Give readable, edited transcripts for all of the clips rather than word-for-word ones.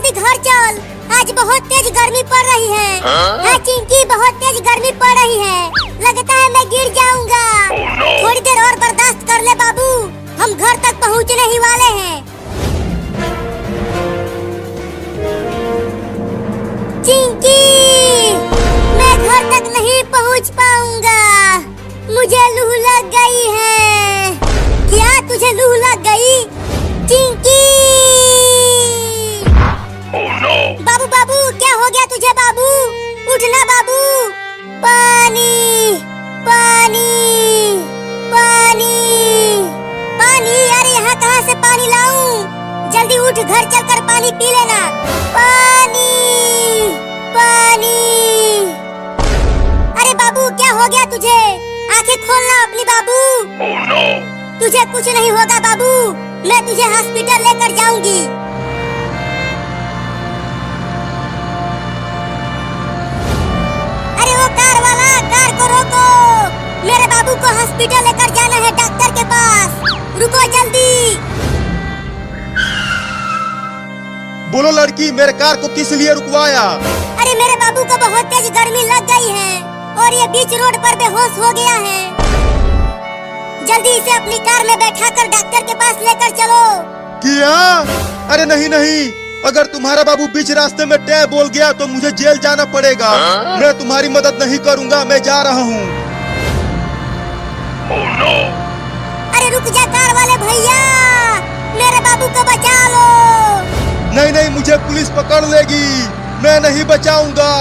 जल्दी घर चल, आज बहुत तेज गर्मी पड़ रही है। हाँ चिंकी, बहुत तेज गर्मी पड़ रही है, लगता है मैं गिर जाऊंगा। थोड़ी देर और बर्दाश्त कर ले बाबू, हम घर तक पहुंचने ही वाले हैं। चिंकी, मैं घर तक नहीं पहुंच पाऊंगा, मुझे लू लग गई है। क्या तुझे लू लग गई? चिंकी! बाबू बाबू, क्या हो गया तुझे बाबू? उठना बाबू। पानी पानी पानी पानी, अरे यहाँ कहाँ से पानी लाऊं? जल्दी उठ, घर चलकर पानी पी लेना। पानी पानी। अरे बाबू, क्या हो गया तुझे? आंखें खोलना अपनी बाबू। तुझे कुछ नहीं होगा बाबू, मैं तुझे हॉस्पिटल लेकर जाऊंगी। अरे वो कार वाला, कार को रोको, मेरे बाबू को हॉस्पिटल लेकर जाना है, डॉक्टर के पास। रुको जल्दी। बोलो लड़की, मेरे कार को किस लिए रुकवाया? अरे मेरे बाबू को बहुत तेज गर्मी लग गई है और ये बीच रोड पर बेहोश हो गया है। जल्दी इसे अपनी कार में बैठाकर डॉक्टर के पास लेकर चलो। क्या? अरे नहीं नहीं, अगर तुम्हारा बाबू बीच रास्ते में टै बोल गया तो मुझे जेल जाना पड़ेगा। मैं तुम्हारी मदद नहीं करूंगा, मैं जा रहा हूँ। अरे रुक जा कार वाले भैया, मेरे बाबू को बचा लो। नहीं नहीं, मुझे पुलिस पकड़ लेगी, मैं नहीं बचाऊंगा।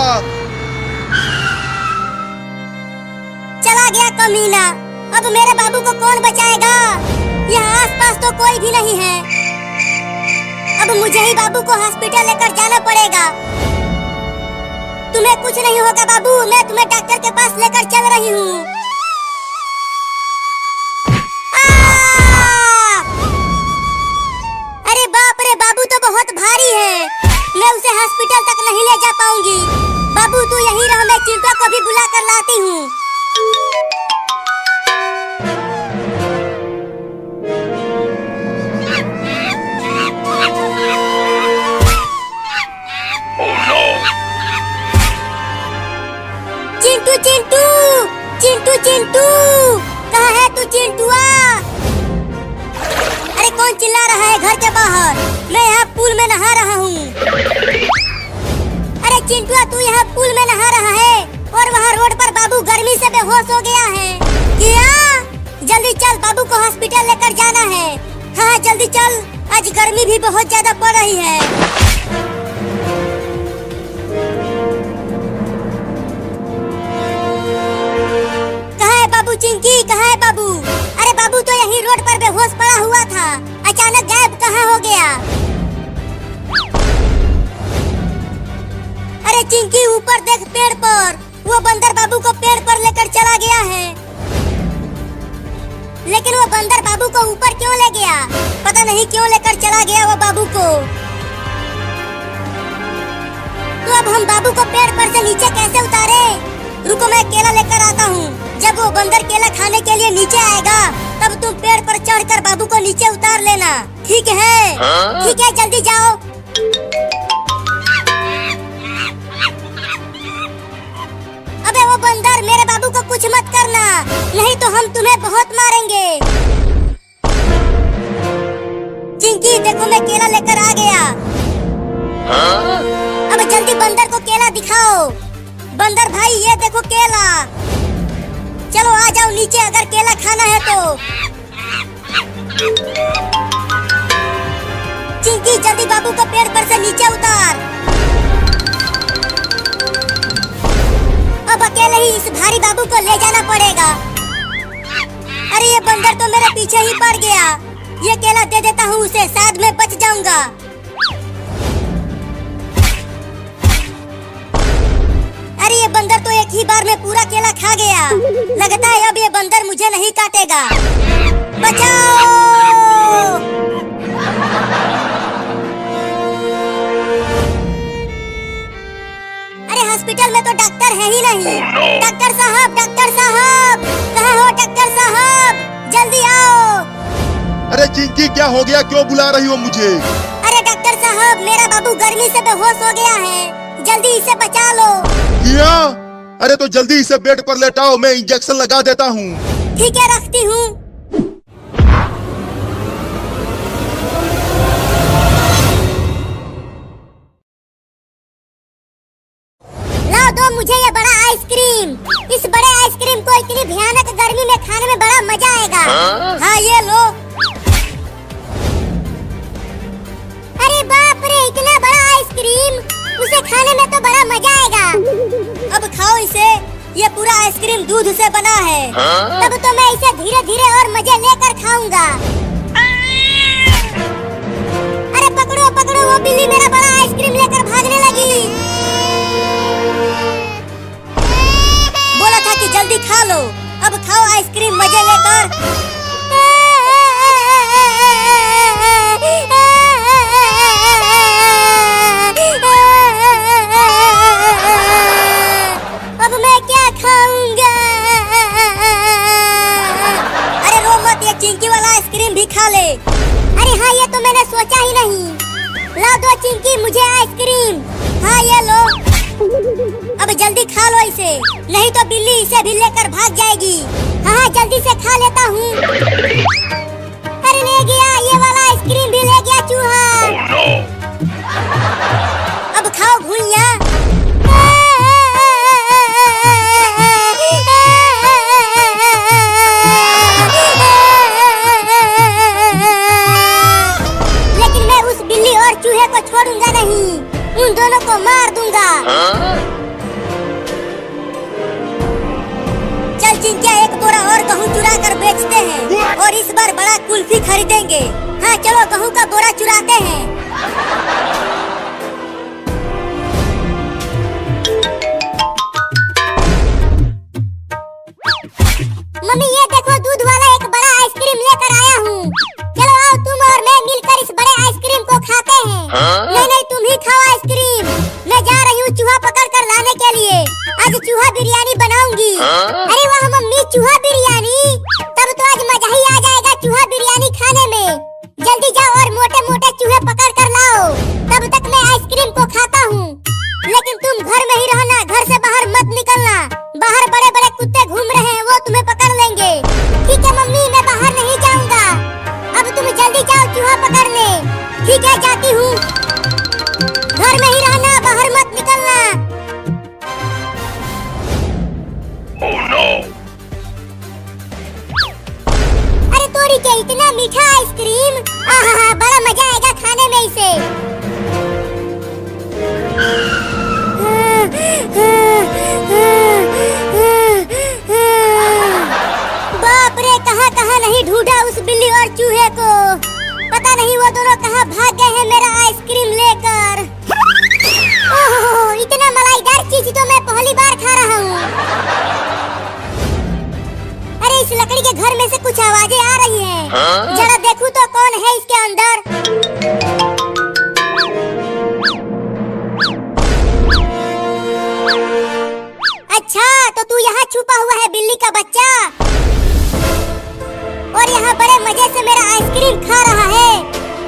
चला गया कमीना, अब मेरे बाबू को कौन बचाएगा? यहाँ आसपास तो कोई भी नहीं है, अब मुझे ही बाबू को हॉस्पिटल लेकर जाना पड़ेगा। तुम्हें कुछ नहीं होगा बाबू, मैं तुम्हें डॉक्टर के पास लेकर चल रही हूँ। अरे बाप रे, बाबू तो बहुत भारी है, मैं उसे हॉस्पिटल तक नहीं ले जा पाऊंगी। बाबू तू यहीं रह, मैं चिंटू को भी बुला कर लाती हूँ। चिंटू चिंटू चिंटू चिंटू, कहाँ है तू चिंटुआ? अरे कौन चिल्ला रहा है घर के बाहर? मैं यहाँ पूल में नहा रहा हूँ। अरे चिंटुआ, तू यहाँ पूल में नहा रहा है और वहाँ रोड पर बाबू गर्मी से बेहोश हो गया है। क्या? जल्दी चल, बाबू को हॉस्पिटल लेकर जाना है। हाँ जल्दी चल, आज गर्मी भी बहुत ज्यादा पड़ रही है। बाबू चिंकी, कहाँ है बाबू? अरे बाबू तो यहीं रोड पर बेहोश पड़ा हुआ था, अचानक गायब कहाँ हो गया? अरे चिंकी, ऊपर देख पेड़ पर, वो बंदर बाबू को पेड़ पर लेकर चला गया है। लेकिन वो बंदर बाबू को ऊपर क्यों ले गया? पता नहीं क्यों लेकर चला गया वो बाबू को। तो अब हम बाबू को पेड़ पर से नीचे कैसे उतारे? रुको, मैं केला लेकर आता हूँ। जब वो बंदर केला खाने के लिए नीचे आएगा, तब तुम पेड़ पर चढ़कर बाबू को नीचे उतार लेना, ठीक है? ठीक है, जल्दी जाओ। अबे वो बंदर, मेरे बाबू को कुछ मत करना, नहीं तो हम तुम्हें बहुत मारेंगे। चिंकी देखो, मैं केला लेकर आ गया। अब जल्दी बंदर को केला दिखाओ। बंदर भाई, ये देखो केला। चलो आ जाओ नीचे, अगर केला खाना है तो। चिंकी जल्दी बाबू को पेड़ पर से नीचे उतार। अब अकेले ही इस भारी बाबू को ले जाना पड़ेगा। अरे ये बंदर तो मेरे पीछे ही पड़ गया, ये केला दे देता हूँ उसे, शायद मैं बच जाऊंगा। अरे ये बंदर तो एक ही बार में पूरा केला खा गया, लगता है अब ये बंदर मुझे नहीं काटेगा। बचाओ! अरे हॉस्पिटल में तो डॉक्टर है ही नहीं। डॉक्टर साहब, डॉक्टर साहब, कहाँ हो डॉक्टर साहब? जल्दी आओ। अरे चिंकी, क्या हो गया? क्यों बुला रही हो मुझे? अरे डॉक्टर साहब, मेरा बाबू गर्मी से बेहोश हो गया है, जल्दी इसे बचा लो। क्या? अरे तो जल्दी इसे बेड पर लेटाओ, मैं इंजेक्शन लगा देता हूँ। ठीक है, रखती हूँ। लाओ दो मुझे ये बड़ा आइसक्रीम। इस बड़े आइसक्रीम को इतनी भयानक गर्मी में खाने में बड़ा मजा आएगा। हाँ ये लो। अरे बाप रे, इतना बड़ा आइसक्रीम, उसे खाने में तो बड़ा मजा आएगा। अब खाओ इसे, ये पूरा आइसक्रीम दूध से बना है। तब तो मैं इसे धीरे धीरे और मजे लेकर खाऊंगा। अरे पकड़ो पकड़ो, वो बिल्ली मेरा बड़ा आइसक्रीम लेकर भागने लगी। बोला था कि जल्दी खा लो, अब खाओ आइसक्रीम मजे लेकर। अब मैं क्या खाऊंगा? अरे रो मत, ये चिंकी वाला आइसक्रीम भी खा ले। अरे हाँ, ये तो मैंने सोचा ही नहीं। लाओ दो चिंकी मुझे आइसक्रीम। हाँ ये लो। अब जल्दी खा लो इसे, नहीं तो बिल्ली इसे भी लेकर भाग जाएगी। हाँ जल्दी से खा लेता हूँ। अरे ले गया, ये वाला आइसक्रीम भी ले गया चूहा। अब खाओ भुइया। लेकिन मैं उस बिल्ली और चूहे को छोड़ूंगा नहीं, उन दोनों को मार दूंगा। चल चिंकिया, एक बोरा और गेहूं चुरा कर बेचते हैं और इस बार बड़ा कुल्फी खरीदेंगे। हाँ चलो, गेहूं का बोरा चुराते हैं। मम्मी ये देखो, दूध वाला एक बड़ा आइसक्रीम लेकर आया हूँ। चलो आओ, तुम और मैं मिलकर इस बड़े आइसक्रीम को खाते हैं। नहीं नहीं, तुम ही खाओ आइसक्रीम, मैं जा रही हूँ चूहा पकड़ कर लाने के लिए। आज चूहा बिरयानी बनाऊंगी। अरे वाह मम्मी, चूहा बिरयानी, तब तो आज मजा ही आ जाएगा चूहा बिरयानी खाने में। जल्दी जाओ और मोटे मोटे चूहे पकड़ कर लाओ, तब तक मैं आइसक्रीम को खाता हूँ। लेकिन तुम घर में ही रहना, घर से बाहर मत निकलना। बाहर बड़े बड़े कुत्ते घूम रहे हैं, वो तुम्हें पकड़ लेंगे। ठीक है मम्मी, मैं बाहर नहीं जाऊंगा। अब तुम जल्दी जाओ चूहा पकड़ने। ठीक है, जाती हूँ। घर में ही रहना, बाहर मत निकलना। Oh no! अरे तोरी के, इतना मीठा आइसक्रीम, आहा बड़ा मजा आएगा खाने में इसे। बाप रे, कहाँ कहाँ नहीं ढूंढा उस बिल्ली और चूहे को। पता नहीं वो दोनों कहाँ भाग गए हैं मेरा आइसक्रीम लेकर। ओह, इतना मलाईदार चीज तो मैं पहली बार खा रहा हूँ। अरे इस लकड़ी के घर में से कुछ आवाजें आ रही हैं। जरा देखूं तो कौन है इसके अंदर। अच्छा, तो तू यहाँ छुपा हुआ है बिल्ली का बच्चा, और यहाँ बड़े मजे से मेरा आइसक्रीम खा रहा है।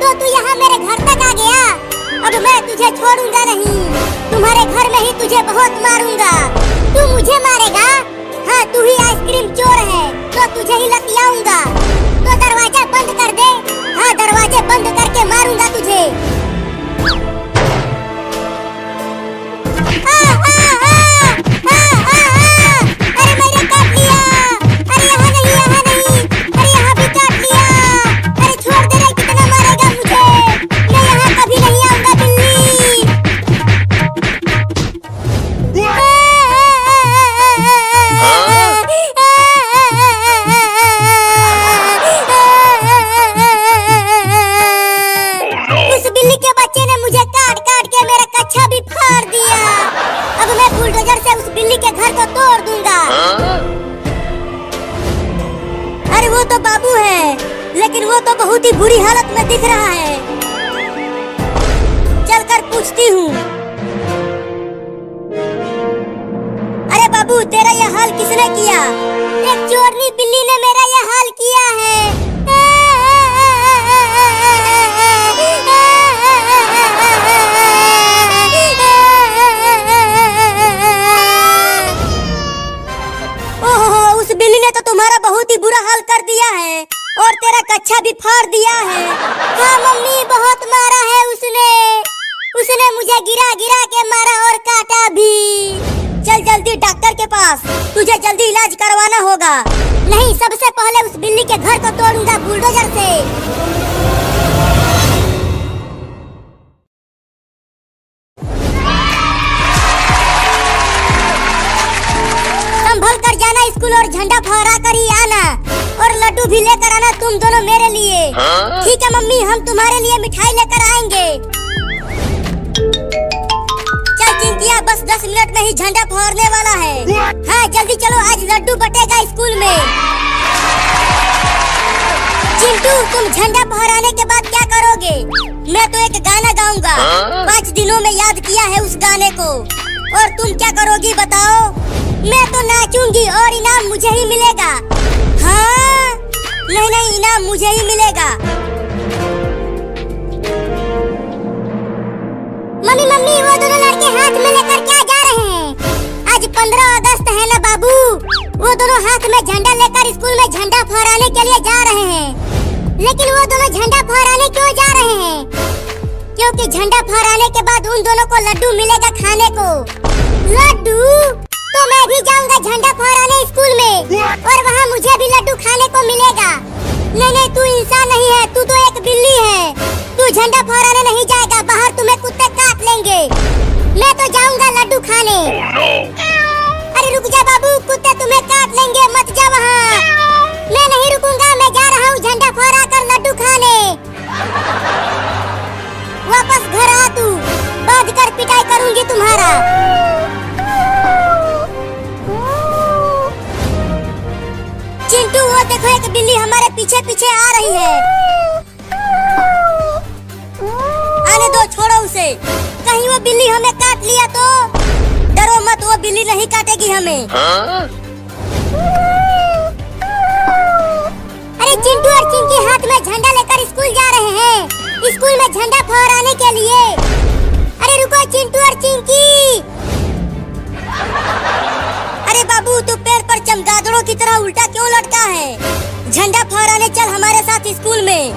तो तू यहाँ मेरे घर तक आ गया। अब मैं तुझे छोड़ूंगा नहीं, तुम्हारे घर में ही तुझे बहुत मारूंगा। तू मुझे मारेगा? हाँ, तू ही आइसक्रीम चोर है, तो तुझे ही लतियाऊंगा। तो दरवाजा बंद कर दे। हाँ, दरवाजे बंद करके मारूंगा तुझे। अरे मैंने काट लिया। अरे यहाँ नहीं, यहाँ नहीं। अरे यहाँ भी काट लिया। अरे छोड़ दे रे, कितना मारेगा मुझे? मैं यहाँ कभी नहीं आऊंगा बिल्ली। उस बिल्ली के बच्चे ने मुझे काट काट के मेरा कच्छा भी फाड़ दिया। अब मैं बुलडोजर से उस बिल्ली के घर को तोड़ दूंगा। अरे वो तो बाबू है, लेकिन वो तो बहुत ही बुरी हालत में दिख रहा है। चलकर पूछती हूँ। अरे बाबू, तेरा यह हाल किसने किया? एक चोरनी बिल्ली ने मेरा यह हाल किया है। फाड़ दिया है। हाँ मम्मी, बहुत मारा है उसने मुझे गिरा गिरा के मारा और काटा भी। चल जल्दी डॉक्टर के पास, तुझे जल्दी इलाज करवाना होगा। नहीं, सबसे पहले उस बिल्ली के घर को तोड़ूंगा बुलडोजर से। संभल कर जाना स्कूल और झंडा फहरा कर ही आना, और लड्डू भी लेकर आना तुम दोनों मेरे लिए। ठीक है मम्मी, हम तुम्हारे लिए मिठाई लेकर आएंगे। चिंकिया, बस 10 मिनट में ही झंडा फहरने वाला है। हाँ जल्दी चलो, आज लड्डू बटेगा स्कूल में। चिंटू, तुम झंडा फहराने के बाद क्या करोगे? मैं तो एक गाना गाऊंगा। 5 दिनों में याद किया है उस गाने को। और तुम क्या करोगी बताओ? मैं तो नाचूंगी और इनाम मुझे ही मिलेगा। हाँ नहीं, इनाम मुझे ही मिलेगा। मम्मी, वो दोनों लड़के हाथ में लेकर क्या जा रहे हैं? आज 15 अगस्त है ना बाबू। वो दोनों हाथ में झंडा लेकर स्कूल में झंडा फहराने के लिए जा रहे हैं। लेकिन वो दोनों झंडा फहराने क्यों जा रहे हैं? क्योंकि झंडा फहराने के बाद उन दोनों को लड्डू मिलेगा खाने को। लड्डू? तो मैं भी जाऊंगा झंडा फहराने स्कूल में, और वहाँ मुझे भी लड्डू खाने को मिलेगा। नहीं, तू इंसान नहीं है, तू तो एक बिल्ली है। तू झंडा फहराने नहीं जाएगा, बाहर तुम्हें कुत्ते काट लेंगे। मैं तो जाऊंगा लड्डू खाने। अरे रुक जा बाबू, कुत्ते तुम्हें काट लेंगे, मत जा वहाँ। मैं नहीं रुकूंगा, मैं जा रहा हूँ झंडा फहरा कर लड्डू खाने। वापस घर आ तू, बांध कर पिटाई करूंगी तुम्हारा। चिंटू, वो देखो एक बिल्ली हमारे पीछे पीछे आ रही है। आने दो, छोड़ो उसे। कहीं वो बिल्ली हमें काट लिया तो? डरो मत, वो बिल्ली नहीं काटेगी हमें। अरे चिंटू और चिंकी हाथ में झंडा लेकर स्कूल जा रहे हैं, स्कूल में झंडा फहराने के लिए। अरे रुको चिंटू और चिंकी। अरे बाबू, तू पेड़ पर चमगादड़ों की तरह उल्टा क्यों लटका है? झंडा फहराने चल हमारे साथ स्कूल में।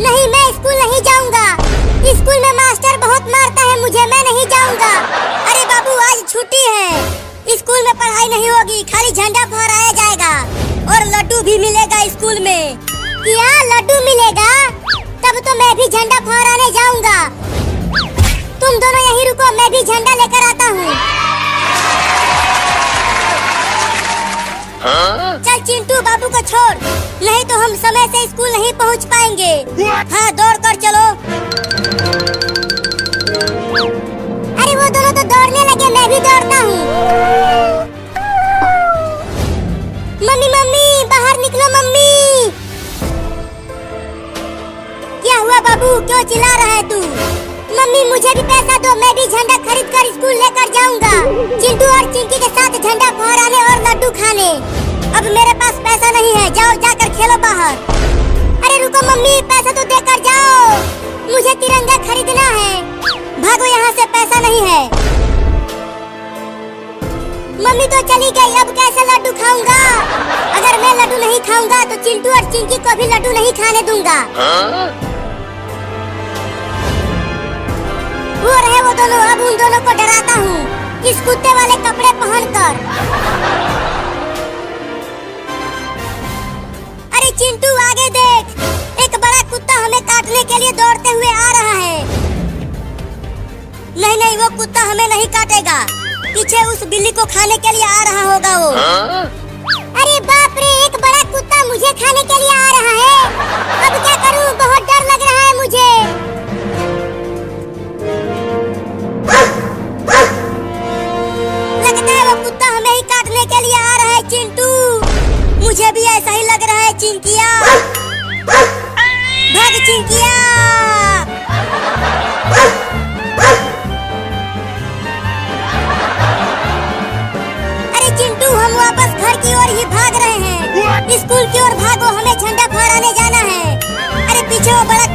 नहीं, मैं स्कूल नहीं जाऊंगा। स्कूल में मास्टर बहुत मारता है मुझे, मैं नहीं जाऊंगा। अरे बाबू, आज छुट्टी है, स्कूल में पढ़ाई नहीं होगी, खाली झंडा फहराया जाएगा और लड्डू भी मिलेगा स्कूल में। क्या लड्डू मिलेगा? तब तो मैं भी झंडा फहराने जाऊंगा। तुम दोनों यहीं रुको, मैं भी झंडा लेकर आता हूँ। चल चिंटू, बाबू को छोड़, नहीं तो हम समय से स्कूल नहीं पहुँच पाएंगे। हाँ दौड़ कर चलो। अरे वो दोनों तो दौड़ने लगे, मैं भी दौड़ता हूँ। मम्मी, बाहर निकलो मम्मी। क्या हुआ बाबू, क्यों चिल्ला रहा है तू? मम्मी, मुझे भी पैसा दो, मैं भी झंडा खरीद कर स्कूल लेकर जाऊंगा, चिंटू और चिंकी के साथ झंडा फहराने और लड्डू खाने। अब मेरे पास पैसा नहीं है, जाओ जाकर खेलो बाहर। अरे रुको मम्मी, पैसा तो देकर जाओ, मुझे तिरंगा खरीदना है। भागो यहाँ से, पैसा नहीं है। मम्मी तो चली गई, अब कैसे लड्डू खाऊंगा? अगर मैं लड्डू नहीं खाऊंगा तो चिंटू और चिंकी को भी लड्डू नहीं खाने दूंगा। वो रहे वो दोनों, अब उन दोनों को डराता हूँ इस कुत्ते वाले कपड़े पहनकर। अरे चिंटू, आगे देख, एक बड़ा कुत्ता हमें काटने के लिए दौड़ते हुए आ रहा है। नहीं, वो कुत्ता हमें नहीं काटेगा, पीछे उस बिल्ली को खाने के लिए आ रहा होगा वो। अरे बाप रे, एक बड़ा कुत्ता मुझे खाने के लिए आ रहा है। अब क्या करूं, बहुत डर लग रहा है मुझे। लगता है वो कुत्ता हमें ही काटने के लिए आ रहा है चिंटू। मुझे भी ऐसा ही लग रहा है। चिंकिया, भाग चिंकिया। अरे चिंटू, हम वापस घर की ओर ही भाग रहे हैं। स्कूल की ओर भागो, हमें झंडा फहराने जाना है। अरे पीछे वो बड़ा